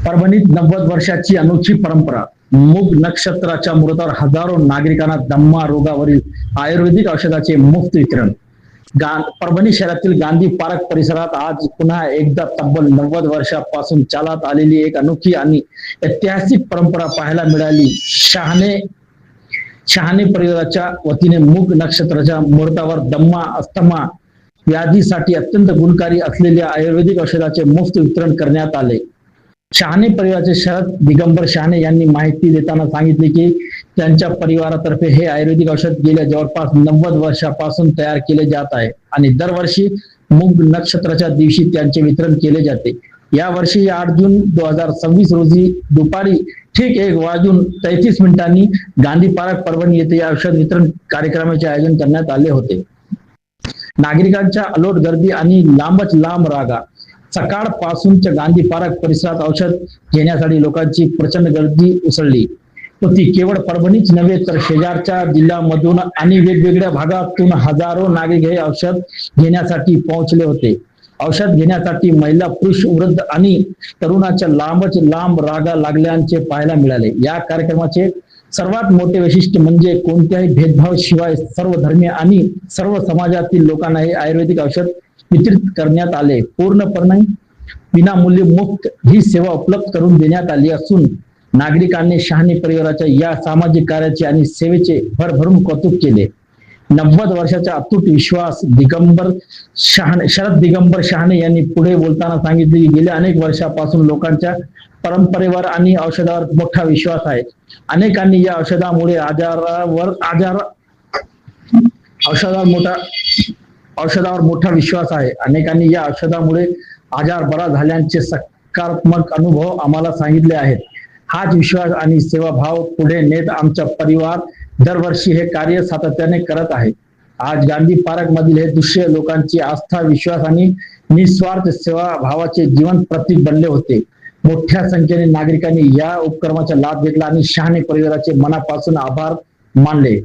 परभणीत 90 वर्षाची अनोखी परंपरा. मूग नक्षत्राच्या मुहूर्तावर हजारो नागरिकांना दम्मा रोगावरील आयुर्वेदिक औषधाचे मुफ्त वितरण. परभणी शहरातील गांधी पार्क परिसरात आज पुन्हा एकदा तब्बल 90 वर्षापासून चालत आलेली एक अनोखी आणि ऐतिहासिक परंपरा पाहायला मिळाली. शहाणे परिवाराच्या वतीने मूग नक्षत्राच्या मुहूर्तावर दम्मा, अस्थमा व्याधीसाठी अत्यंत गुणकारी असलेल्या आयुर्वेदिक औषधाचे मुफ्त वितरण करण्यात आले. शहाणे परिवाराचे शरद दिगंबर शहाणे यांनी माहिती देताना सांगितले की त्यांच्या परिवारातर्फे हे आयुर्वेदिक औषध गेल्या जवळपास 90 वर्षापासून तयार केले जात आहे आणि दरवर्षी मूग नक्षत्राच्या दिवशी त्यांचे वितरण केले जाते. या वर्षी 8 जून 2026 रोजी दुपारी ठीक 1:33 गांधी पार्क परभणी येथे या औषध वितरण कार्यक्रमाचे आयोजन करण्यात आले होते. नागरिकांच्या अलोट गर्दी आणि लांबच लांब रांगा. सकाळपासूनच्या गांधी पार्क परिसरात औषध घेण्यासाठी लोकांची प्रचंड गर्दी उसळली होती. केवळ परभणीच नव्हे तर शेजारच्या जिल्ह्यांमधून आणि वेगवेगळ्या भागातून हजारो नागरिक हे औषध घेण्यासाठी पोहोचले होते. औषध घेण्यासाठी महिला, पुरुष, वृद्ध आणि तरुणाच्या लांबच लांब रांगा लागल्याचे पाहायला मिळाले. या कार्यक्रमाचे सर्वात मोठे वैशिष्ट्य म्हणजे कोणत्याही भेदभाव शिवाय सर्व धर्मीय आणि सर्व समाजातील लोकांना हे आयुर्वेदिक औषध वितरित करण्यात आले. पूर्णपणे विनामूल्य मुक्त ही सेवा उपलब्ध करून देण्यात आली असून नागरिकांनी शहाणे परिवाराच्या या सामाजिक कार्याचे आणि सेवेचे भरभरून कौतुक केले. 90 वर्षाचा अतूट विश्वास. शरद दिगंबर शहाणे यांनी पुढे बोलताना सांगितले की गेल्या अनेक वर्षापासून लोकांच्या परंपरेवर आणि औषधावर मोठा विश्वास आहे. अनेकांनी या औषधावर मोठा विश्वास आहे. अनेकांनी या औषधामुळे आजार बरा झाल्याचे सकारात्मक अनुभव आम्हाला सांगितले आहेत. हाच विश्वास आणि सेवाभाव पुढे नेत आमचा परिवार दरवर्षी हे कार्य सातत्याने करत आहे. आज गांधी पार्क मधील हे दृश्य लोकांची आस्था, विश्वास आणि निस्वार्थ सेवाभावाचे जीवन प्रतीक बनले होते. मोठ्या संख्येने नागरिकांनी या उपक्रमाचा लाभ घेतला आणि शहाणे परिवाराचे मनापासून आभार मानले.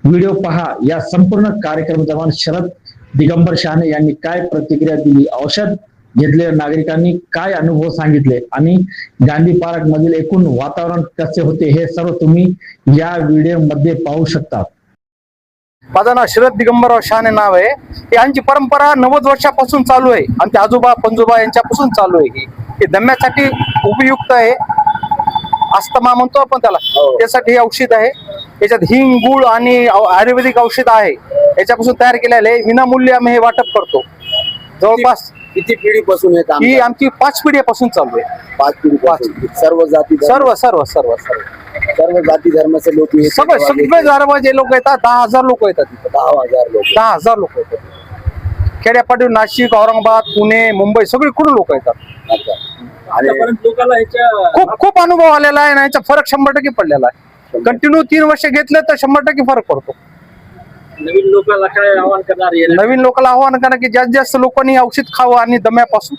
व्हिडिओ पहा. या संपूर्ण कार्यक्रमादरम्यान शरद दिगंबर शहाणे यांनी काय प्रतिक्रिया दिली, औषध घेतलेल्या नागरिकांनी काय अनुभव सांगितले आणि गांधी पार्क मधील एकूण वातावरण कसे होते हे सर्व तुम्ही या व्हिडिओ मध्ये पाहू शकता. माझं नाव शरद दिगंबरराव शहाणे नाव आहे. यांची परंपरा 90 वर्षापासून चालू आहे. आमचे आजोबा पंजोबा यांच्यापासून चालू आहे. हे दम्यासाठी उपयुक्त आहे. अस्थमा म्हणतो आपण त्याला, त्यासाठी हे औषध आहे. याच्यात हिंग, गुळ आणि आयुर्वेदिक औषध आहे. याच्यापासून तयार केलेले विनामूल्य आम्ही हे वाटप करतो. जवळपास किती पिढीपासून ही आमची 5 पिढीपासून चालू आहे. 5 पिढी. सर्व जाती सर्व जाती धर्माचे लोक सगळे धर्माचे लोक येतात. 10,000 लोक येतात. 10,000 लोक येतात. खेड्यापाडी, नाशिक, औरंगाबाद, पुणे, मुंबई सगळीकडून लोक येतात. खूप अनुभव आलेला आहे ना. याचा फरक 100% पडलेला आहे. कंटिन्यू 3 वर्ष घेतले तर 100% फरक पडतो. नवीन लोकांना काय आव्हान करणार? नवीन लोकांना आव्हान करा की जास्त लोकांनी औषध खावं आणि दम्यापासून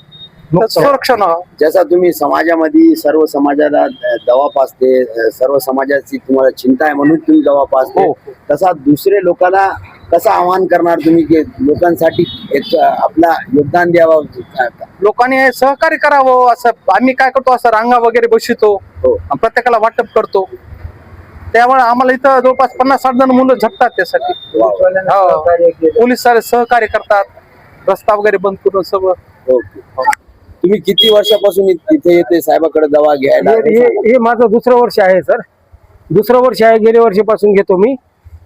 संरक्षण व्हावं. जसा तुम्ही समाजामध्ये सर्व समाजाला दवा पाजते, सर्व समाजाची तुम्हाला चिंता आहे म्हणून तुम्ही दवा पाजते, तसा दुसरे लोकांना कसं आव्हान करणार तुम्ही की लोकांसाठी एक आपला योगदान द्यावं, लोकांनी सहकार्य करावं. असं आम्ही काय करतो, असं रांगा वगैरे बसवतो, प्रत्येकाला वाटप करतो. त्यामुळे आम्हाला इथं जवळपास 50-60 जण मुलं झटतात त्यासाठी. पोलीस सहकार्य करतात, रस्ता वगैरे बंद करून सगळं. तुम्ही किती वर्षापासून इथे येते साहेबाकडे दवा घ्यायला? हे माझं 2रं वर्ष आहे सर. 2रं वर्ष आहे. गेल्या वर्षीपासून घेतो मी.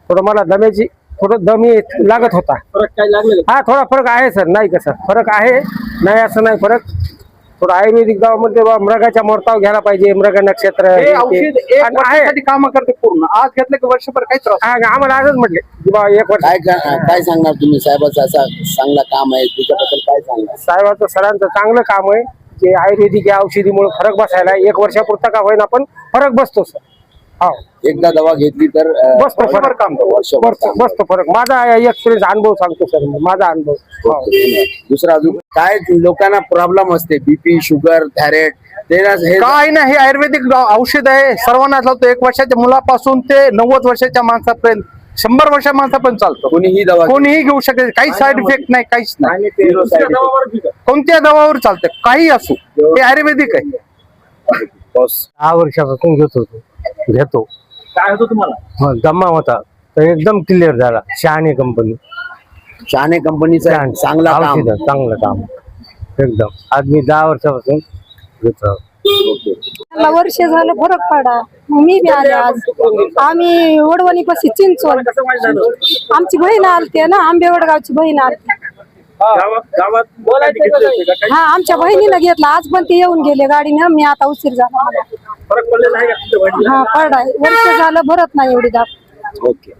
थोडं मला दम्याची दम लागत होता. फरक काय लागले? हा, थोडा फरक आहे सर. नाही कसं फरक आहे, नाही असं नाही. फरक थोडं आयुर्वेदिक दवामध्ये मृगाच्या मुहूर्तावर घ्यायला पाहिजे. मृग नक्षत्र काम करते पूर्ण. आज घेतलं की वर्षभर काही त्रास आम्हाला आजच म्हटले की बा 1 वर्ष. काय सांगणार तुम्ही? साहेबाचं असं चांगलं काम आहे, त्याच्याबद्दल काय सांगणार? साहेबाचं, सरांचं चांगलं काम आहे. जे आयुर्वेदिक या औषधीमुळे फरक बसायला 1 वर्षापुरता का होईना पण फरक बसतो सर. एकदा दवा घेतली तर बसतो फरक. बसतो फरक. माझा एक्सपिरियन्स, अनुभव सांगतो सर. माझा अनुभव. दुसरा अजून काय लोकांना प्रॉब्लेम असते? बीपी, शुगर, थायरॉइड, काय नाही. हे आयुर्वेदिक औषध आहे. सर्वांना लावतो. 1 वर्षाच्या मुलापासून ते 90 वर्षाच्या माणसापर्यंत 100 वर्षा माणसा पण चालतो, कोणीही दवा कोणीही घेऊ शकते, काही साईड इफेक्ट नाही, काहीच नाही. Zero side effect. कोणत्या दवावर चालतं, काही असो, हे आयुर्वेदिक आहे. बॉस 6 वर्षापासून घेतो काय होतं तुम्हाला? दमा होता तर एकदम क्लिअर झाला. शहाणे कंपनी शहाणे कंपनीचा चांगला काम. औषध चांगलं काम एकदम. आज मी 10 वर्षापासून घेतो. मला वर्ष झालं फरक पडा, मी बी आले आज. आम्ही वडवणी पाशी चिंचवड, आमची बहीण आलते ना, आंबेवडगावची बहीण आलती. हा, आमच्या बहिणीनं घेतला, आज पण ते येऊन गेले गाडीनं. मी आता उशीर झाला मला. हा, पडाय वर्ष झालं भरत नाही एवढी दाब. ओके.